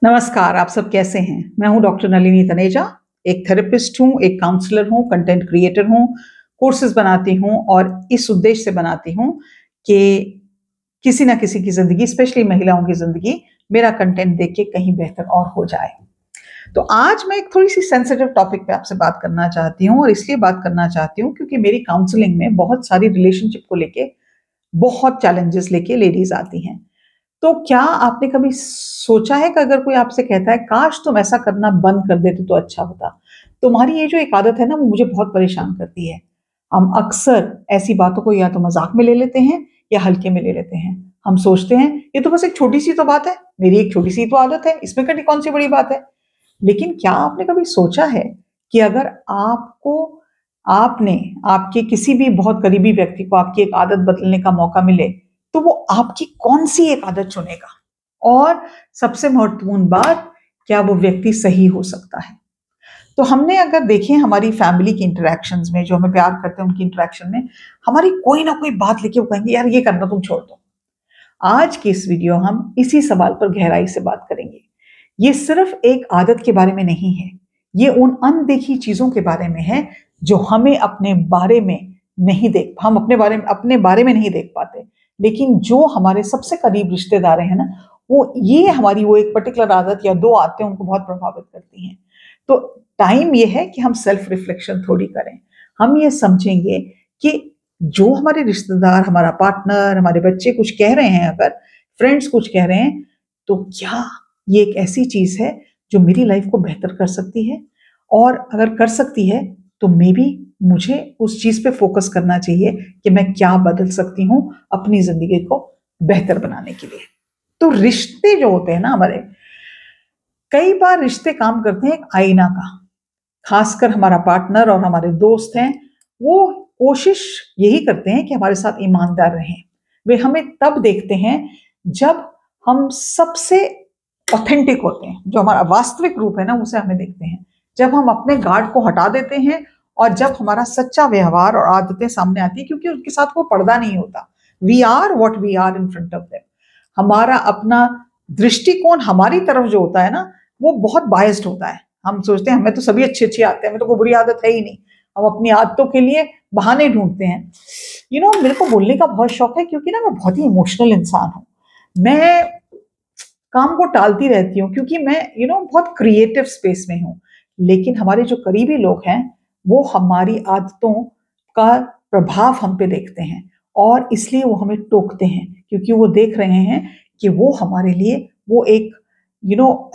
नमस्कार, आप सब कैसे हैं? मैं हूं डॉक्टर नलिनी तनेजा, एक थेरेपिस्ट हूं, एक काउंसलर हूं, कंटेंट क्रिएटर हूं, कोर्सेज बनाती हूं और इस उद्देश्य से बनाती हूं कि किसी ना किसी की ज़िंदगी, स्पेशली महिलाओं की ज़िंदगी, मेरा कंटेंट देख के कहीं बेहतर और हो जाए। तो आज मैं एक थोड़ी-सी सेंसिटिव टॉपिक पे आपसे बात करना चाहती हूँ और इसलिए बात करना चाहती हूँ क्योंकि मेरी काउंसलिंग में बहुत सारी रिलेशनशिप को लेके बहुत चैलेंजेस लेके लेडीज़ आती हैं। तो क्या आपने कभी सोचा है कि अगर कोई आपसे कहता है काश तुम ऐसा करना बंद कर देते तो अच्छा होता। तुम्हारी ये जो एक आदत है ना वो मुझे बहुत परेशान करती है। हम अक्सर ऐसी बातों को या तो मज़ाक में ले लेते हैं या हल्के में ले लेते हैं। हम सोचते हैं ये तो बस एक छोटी-सी तो बात है, मेरी एक छोटी-सी तो आदत है, इसमें कौन-सी बड़ी बात है। लेकिन क्या आपने कभी सोचा है कि अगर आपको आपने आपके किसी भी बहुत करीबी व्यक्ति को आपकी एक आदत बदलने का मौका मिले, तो वो आपकी कौन-सी एक आदत चुनेगा? और सबसे महत्वपूर्ण बात, क्या वो व्यक्ति सही हो सकता है? तो हमने अगर देखें हमारी फैमिली की इंटरैक्शंस में, जो हमें प्यार करते हैं उनकी इंटरैक्शन में, हमारी कोई ना कोई बात लेके वो कहेंगे यार ये करना तुम छोड़ दो। आज की इस वीडियो हम इसी सवाल पर गहराई से बात करेंगे। ये सिर्फ एक आदत के बारे में नहीं है, ये उन अनदेखी चीज़ों के बारे में है जो हमें अपने बारे में नहीं देख हम अपने बारे में नहीं देख पाते। लेकिन जो हमारे सबसे करीब रिश्तेदार हैं ना, वो ये हमारी वो एक पर्टिकुलर आदत या 2 आदतें उनको बहुत प्रभावित करती हैं। तो टाइम ये है कि हम सेल्फ रिफ्लेक्शन थोड़ी करें। हम ये समझेंगे कि जो हमारे रिश्तेदार, हमारा पार्टनर, हमारे बच्चे कुछ कह रहे हैं अगर, फ्रेंड्स कुछ कह रहे हैं, तो क्या ये एक ऐसी चीज़ है जो मेरी लाइफ को बेहतर कर सकती है? और अगर कर सकती है, तो मेबी मुझे उस चीज़ पे फ़ोकस करना चाहिए कि मैं क्या बदल सकती हूँ अपनी ज़िंदगी को बेहतर बनाने के लिए। तो रिश्ते जो होते हैं ना हमारे, कई बार रिश्ते काम करते हैं एक आईना का। खासकर हमारा पार्टनर और हमारे दोस्त हैं, वो कोशिश यही करते हैं कि हमारे साथ ईमानदार रहें। वे हमें तब देखते हैं जब हम सबसे ऑथेंटिक होते हैं, जो हमारा वास्तविक रूप है ना उसे हमें देखते हैं। जब हम अपने गार्ड को हटा देते हैं और जब हमारा सच्चा व्यवहार और आदतें सामने आती है क्योंकि उनके साथ वो पर्दा नहीं होता। We are what we are in front of them. हमारा अपना दृष्टिकोण हमारी तरफ जो होता है ना, वो बहुत बायस्ड होता है। हम सोचते हैं हमें तो सभी अच्छी-अच्छी आदतें हैं, हमें तो कोई बुरी आदत है ही नहीं। हम अपनी आदतों के लिए बहाने ढूँढते हैं। मेरे को बोलने का बहुत शौक है क्योंकि ना मैं बहुत ही इमोशनल इंसान हूँ। मैं काम को टालती रहती हूँ क्योंकि मैं बहुत क्रिएटिव स्पेस में हूँ। लेकिन हमारे जो करीबी लोग हैं, वो हमारी आदतों का प्रभाव हम पे देखते हैं और इसलिए वो हमें टोकते हैं क्योंकि वो देख रहे हैं कि वो हमारे लिए वो एक यू नो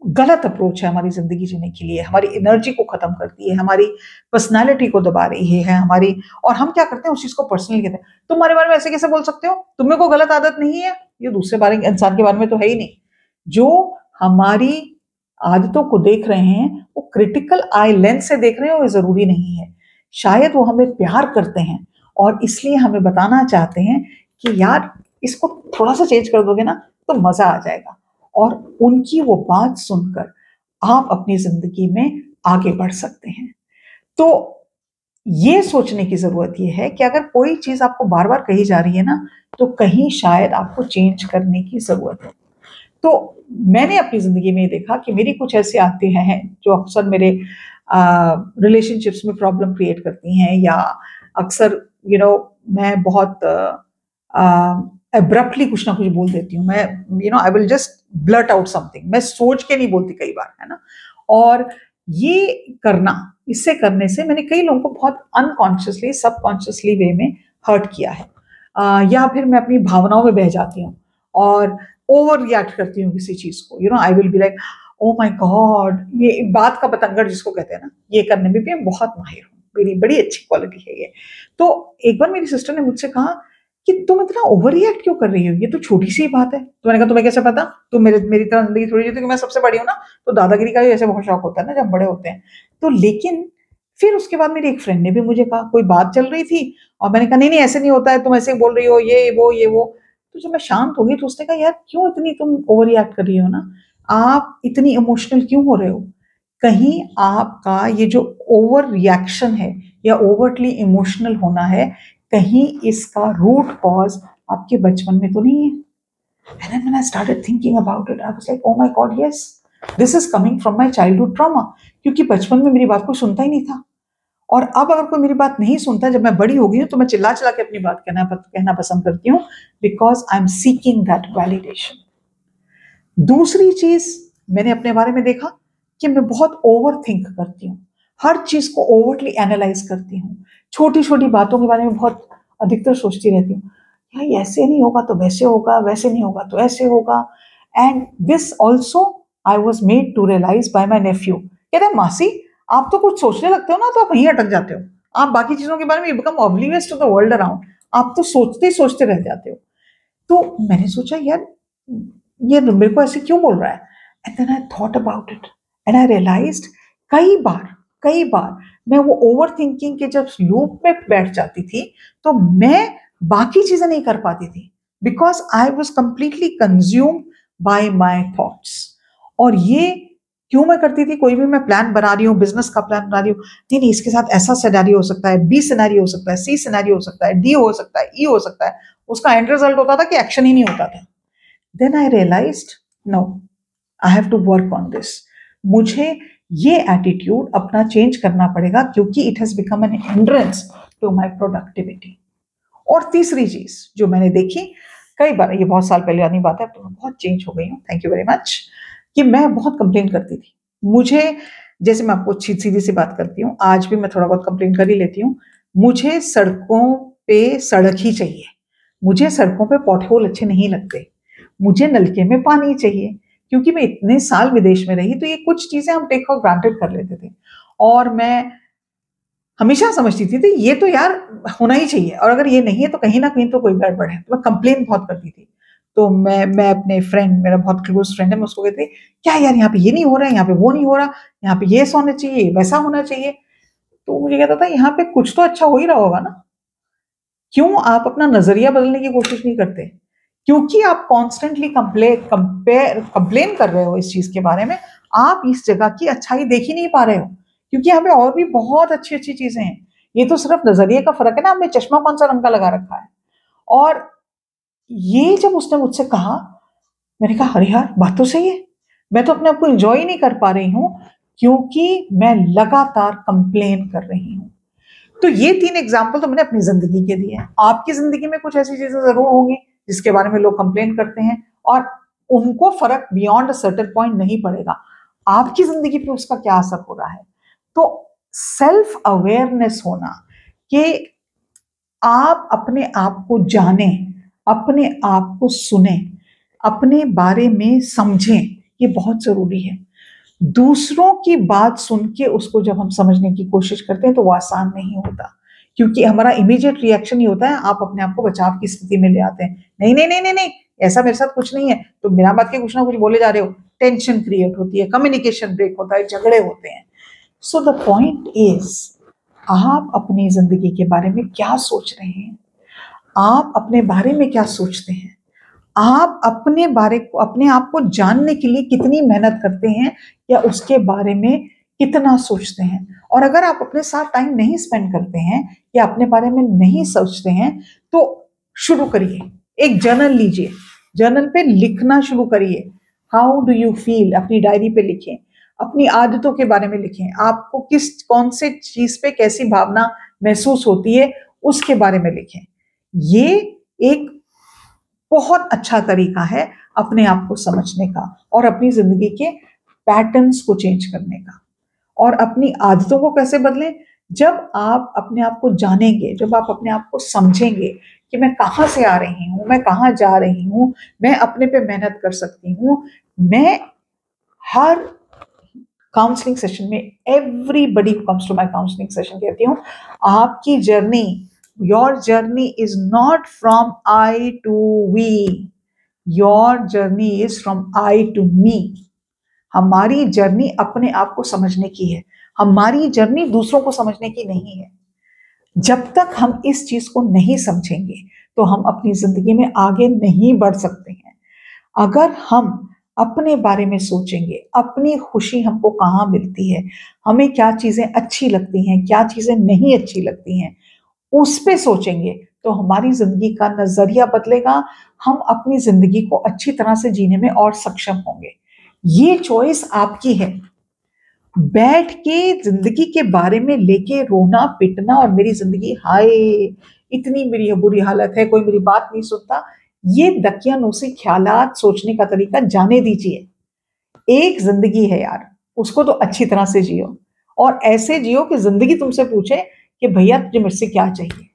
गलत अप्रोच है हमारी ज़िंदगी जीने के लिए, हमारी एनर्जी को ख़त्म करती है, हमारी पर्सनैलिटी को दबा रही है हमारी। और हम क्या करते हैं उस चीज़ को पर्सनली कहते हैं, तुम हमारे बारे में ऐसे कैसे बोल सकते हो? तुम में कोई गलत आदत नहीं है? ये दूसरे बारे इंसान के बारे में तो है ही नहीं। जो हमारी आदतों को देख रहे हैं, वो क्रिटिकल आई लेंस से देख रहे हैं और ये ज़रूरी नहीं है। शायद वो हमें प्यार करते हैं और इसलिए हमें बताना चाहते हैं कि यार इसको थोड़ा-सा चेंज कर दोगे ना, तो मज़ा आ जाएगा। और उनकी वो बात सुनकर आप अपनी ज़िंदगी में आगे बढ़ सकते हैं। तो ये सोचने की ज़रूरत ये है कि अगर कोई चीज़ आपको बार-बार कही जा रही है ना, तो कहीं शायद आपको चेंज करने की ज़रूरत है। तो मैंने अपनी ज़िंदगी में ये देखा कि मेरी कुछ ऐसी आदतें हैं जो अक्सर मेरे रिलेशनशिप्स में प्रॉब्लम क्रिएट करती हैं या अक्सर मैं बहुत एब्रप्टली कुछ ना कुछ बोल देती हूँ। मैं I will just blurt out something. मैं सोच के नहीं बोलती कई बार, है ना? और ये इससे करने से मैंने कई लोगों को बहुत अनकॉन्शियसली, सबकॉन्शियसली वे में हर्ट किया है। या फिर मैं अपनी भावनाओं में बह जाती हूँ और ओवर रिएक्ट करती हूँ किसी चीज़ को। I will be like oh my God! ये बात का बतंगड़ जिसको कहते हैं ना, ये करने में भी मैं बहुत माहिर हूँ। मेरी बड़ी अच्छी क्वालिटी है ये। तो एक बार मेरी सिस्टर ने मुझसे कहा कि तुम इतना ओवर रिएक्ट क्यों कर रही हो? ये तो छोटी-सी बात है। तो मैंने कहा तुम्हें कैसे पता? तुम मेरी तरह ज़िंदगी थोड़ी जीती, क्योंकि मैं सबसे बड़ी हूँ ना, तो दादागिरी का भी ऐसे बहुत शौक होता है ना जब बड़े होते हैं। तो लेकिन फिर उसके बाद मेरी एक फ्रेंड ने भी मुझे कहा, कोई बात चल रही थी और मैंने कहा नहीं-नहीं ऐसे नहीं होता है, तुम ऐसे बोल रही हो, ये वो। तो जब मैं शांत हो गई तो उसने कहा यार क्यों इतनी तुम ओवर रिएक्ट कर रही हो ना? आप इतनी इमोशनल क्यों हो रहे हो? कहीं आपका ये जो ओवर रिएक्शन है या ओवरटली इमोशनल होना है, कहीं इसका रूट कॉज़ आपके बचपन में तो नहीं है? And then when I started thinking about it, I was like, oh my God, yes, this is coming from my childhood trauma. क्योंकि बचपन में मेरी बात कोई सुनता ही नहीं था, और अब अगर कोई मेरी बात नहीं सुनता, जब मैं बड़ी हो गई हूँ, तो मैं चिल्ला चिल्ला के अपनी बात कहना पसंद करती हूँ, because I am seeking that validation. दूसरी चीज मैंने अपने बारे में देखा कि मैं बहुत ओवर थिंक करती हूँ, हर चीज को ओवरली एनालाइज करती हूँ, छोटी छोटी बातों के बारे में बहुत अधिकतर सोचती रहती हूँ, यार ऐसे नहीं होगा तो वैसे होगा, वैसे नहीं होगा तो ऐसे होगा। And this also I was made to realise by my nephew. कहते हैं, मासी आप तो कुछ सोचने लगते हो ना तो आप वहीं अटक जाते हो, आप बाकी चीजों के बारे में become oblivious to the world around, आप तो सोचते ही सोचते रह जाते हो। तो मैंने सोचा, यार ये मेरे को ऐसे क्यों बोल रहा है। And then I thought about it and I realised कई बार मैं वो ओवर थिंकिंग के जब लूप में बैठ जाती थी तो मैं बाकी चीजें नहीं कर पाती थी, because I was completely consumed by my thoughts. और ये क्यों मैं करती थी, कोई भी मैं प्लान बना रही हूँ, बिजनेस का प्लान बना रही हूँ, नहीं इसके साथ ऐसा सिनेरियो हो सकता है, बी सिनेरियो हो सकता है, सी सिनेरियो हो सकता है, डी हो सकता है, ई हो सकता है, उसका एंड रिजल्ट होता था कि एक्शन ही नहीं होता था। Then I realised, no, I have to work on this. मुझे ये एटीट्यूड अपना चेंज करना पड़ेगा, क्योंकि it has become an hindrance to my productivity. और तीसरी चीज जो मैंने देखी, कई बार, ये बहुत साल पहले वाली बात है, तो मैं बहुत चेंज हो गई हूँ, थैंक यू वेरी मच, कि मैं बहुत कंप्लेन करती थी। मुझे, जैसे मैं आपको सीधी सी बात करती हूँ, आज भी मैं थोड़ा बहुत कंप्लेन कर ही लेती हूँ, मुझे सड़कों पे सड़क ही चाहिए, मुझे सड़कों पे पॉटहोल अच्छे नहीं लगते, मुझे नलके में पानी चाहिए। क्योंकि मैं इतने साल विदेश में रही, तो ये कुछ चीजें हम टेक फॉर ग्रांटेड कर लेते थे, और मैं हमेशा समझती थी ये तो यार होना ही चाहिए, और अगर ये नहीं है तो कहीं ना कहीं तो कोई गड़बड़ है। तो मैं कंप्लेन बहुत करती थी। तो मैं अपने फ्रेंड, मेरा बहुत क्लोज फ्रेंड है, मैं उसको कहती, क्या यार यहाँ पे ये नहीं हो रहा है, यहाँ पे वो नहीं हो रहा, यहाँ पे ये होना चाहिए, वैसा होना चाहिए। तो मुझे कहता था, यहाँ पे कुछ तो अच्छा हो ही रहा होगा ना, क्यों आप अपना नजरिया बदलने की कोशिश नहीं करते। क्योंकि आप कॉन्स्टेंटली कंप्लेन कर रहे हो इस चीज के बारे में, आप इस जगह की अच्छाई देख ही नहीं पा रहे हो, क्योंकि यहाँ पे और भी बहुत अच्छी अच्छी चीजें हैं। ये तो सिर्फ नजरिए का फर्क है ना, आपने चश्मा कौन सा रंग का लगा रखा है। और ये जब उसने मुझसे कहा, मैंने कहा, अरे यार बात तो सही है, मैं तो अपने आप को एंजॉय नहीं कर पा रही हूँ, क्योंकि मैं लगातार कंप्लेन कर रही हूँ। तो ये 3 एग्जाम्पल तो मैंने अपनी जिंदगी के दिए हैं। आपकी जिंदगी में कुछ ऐसी चीजें जरूर होंगी जिसके बारे में लोग कंप्लेन करते हैं, और उनको फर्क बियॉन्ड अ सर्टेन पॉइंट नहीं पड़ेगा। आपकी जिंदगी पे उसका क्या असर हो रहा है। तो सेल्फ अवेयरनेस होना, कि आप अपने आप को जाने, अपने आप को सुने, अपने बारे में समझें, ये बहुत जरूरी है। दूसरों की बात सुन के उसको जब हम समझने की कोशिश करते हैं तो वो आसान नहीं होता, क्योंकि हमारा इमीडिएट रिएक्शन ही होता है, आप अपने आप को बचाव की स्थिति में ले आते हैं, नहीं नहीं नहीं नहीं नहीं, ऐसा मेरे साथ कुछ नहीं है, तो बिना बात के कुछ ना कुछ बोले जा रहे हो, टेंशन क्रिएट होती है, कम्युनिकेशन ब्रेक होता है, झगड़े होते हैं। सो द पॉइंट इज, आप अपनी जिंदगी के बारे में क्या सोच रहे हैं, आप अपने बारे में क्या सोचते हैं, आप अपने बारे को, अपने आप को जानने के लिए कितनी मेहनत करते हैं, या उसके बारे में कितना सोचते हैं। और अगर आप अपने साथ टाइम नहीं स्पेंड करते हैं या अपने बारे में नहीं सोचते हैं, तो शुरू करिए, एक जर्नल लीजिए, जर्नल पे लिखना शुरू करिए। हाउ डू यू फील, अपनी डायरी पे लिखें, अपनी आदतों के बारे में लिखें, आपको कौन से चीज पे कैसी भावना महसूस होती है उसके बारे में लिखें। ये एक बहुत अच्छा तरीका है अपने आप को समझने का, और अपनी जिंदगी के पैटर्न्स को चेंज करने का। और अपनी आदतों को कैसे बदलें, जब आप अपने आप को जानेंगे, जब आप अपने आप को समझेंगे कि मैं कहाँ से आ रही हूँ, मैं कहाँ जा रही हूँ, मैं अपने पे मेहनत कर सकती हूँ। मैं हर काउंसलिंग सेशन में, everybody who comes to my counselling session, कहती हूँ, आपकी journey, your journey is not from I to we, your journey is from I to me. हमारी जर्नी अपने आप को समझने की है, हमारी जर्नी दूसरों को समझने की नहीं है। जब तक हम इस चीज को नहीं समझेंगे तो हम अपनी जिंदगी में आगे नहीं बढ़ सकते हैं। अगर हम अपने बारे में सोचेंगे, अपनी खुशी हमको कहाँ मिलती है, हमें क्या चीजें अच्छी लगती हैं, क्या चीजें नहीं अच्छी लगती हैं, उस पे सोचेंगे, तो हमारी जिंदगी का नजरिया बदलेगा, हम अपनी जिंदगी को अच्छी तरह से जीने में और सक्षम होंगे। ये चॉइस आपकी है। बैठ के जिंदगी के बारे में लेके रोना पिटना और मेरी जिंदगी हाय इतनी मेरी बुरी हालत है, कोई मेरी बात नहीं सुनता, ये दकियानूसी ख्यालात सोचने का तरीका जाने दीजिए। एक जिंदगी है यार, उसको तो अच्छी तरह से जियो, और ऐसे जियो कि जिंदगी तुमसे पूछे कि भैया तुझे मुझसे क्या चाहिए।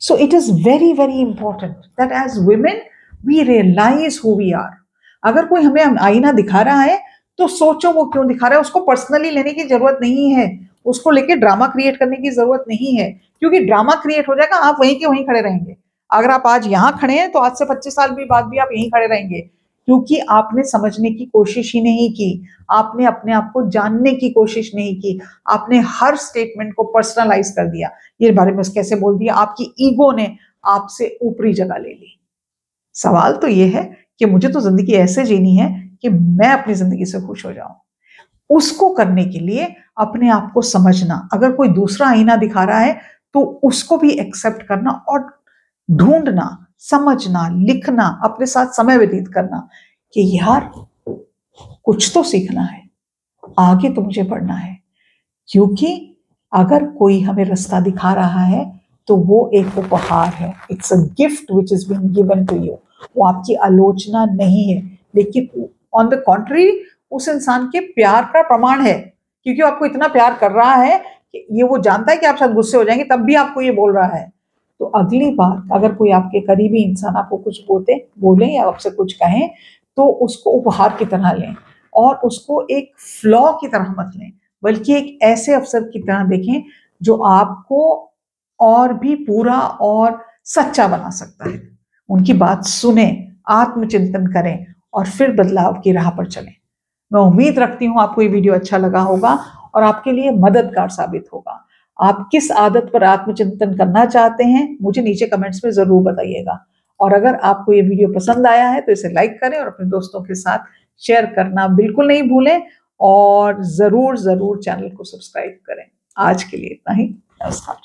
So it is very, very important that as women we realize who we are. अगर कोई हमें आईना दिखा रहा है तो सोचो वो क्यों दिखा रहा है, उसको पर्सनली लेने की जरूरत नहीं है, उसको लेके ड्रामा क्रिएट करने की जरूरत नहीं है, क्योंकि ड्रामा क्रिएट हो जाएगा, आप वहीं के वहीं खड़े रहेंगे। अगर आप आज यहाँ खड़े हैं तो आज से 25 साल भी बाद भी आप यहीं खड़े रहेंगे, क्योंकि आपने समझने की कोशिश ही नहीं की, आपने अपने आप को जानने की कोशिश नहीं की, आपने हर स्टेटमेंट को पर्सनलाइज कर दिया, ये बारे में कैसे बोल दिया, आपकी ईगो ने आपसे ऊपरी जगह ले ली। सवाल तो ये है कि मुझे तो जिंदगी ऐसे जीनी है कि मैं अपनी जिंदगी से खुश हो जाऊं। उसको करने के लिए अपने आप को समझना, अगर कोई दूसरा आईना दिखा रहा है तो उसको भी एक्सेप्ट करना और ढूंढना, समझना, लिखना, अपने साथ समय व्यतीत करना कि यार कुछ तो सीखना है, आगे तो मुझे बढ़ना है। क्योंकि अगर कोई हमें रास्ता दिखा रहा है तो वो एक उपहार है, it's a gift which is being given to you. वो आपकी आलोचना नहीं है, लेकिन ऑन द कॉन्ट्री उस इंसान के प्यार का प्रमाण है, क्योंकि आपको इतना प्यार कर रहा है कि ये वो जानता है कि आप शायद गुस्से हो जाएंगे तब भी आपको ये बोल रहा है। तो अगली बार अगर कोई आपके करीबी इंसान आपको कुछ बोले या आपसे कुछ कहें तो उसको उपहार की तरह लें, और उसको एक फ्लॉ की तरह मत लें, बल्कि एक ऐसे अवसर की तरह देखें जो आपको और भी पूरा और सच्चा बना सकता है। उनकी बात सुने, आत्मचिंतन करें और फिर बदलाव की राह पर चलें। मैं उम्मीद रखती हूँ आपको ये वीडियो अच्छा लगा होगा और आपके लिए मददगार साबित होगा। आप किस आदत पर आत्मचिंतन करना चाहते हैं मुझे नीचे कमेंट्स में जरूर बताइएगा, और अगर आपको ये वीडियो पसंद आया है तो इसे लाइक करें और अपने दोस्तों के साथ शेयर करना बिल्कुल नहीं भूलें, और जरूर जरूर चैनल को सब्सक्राइब करें। आज के लिए इतना ही, नमस्कार।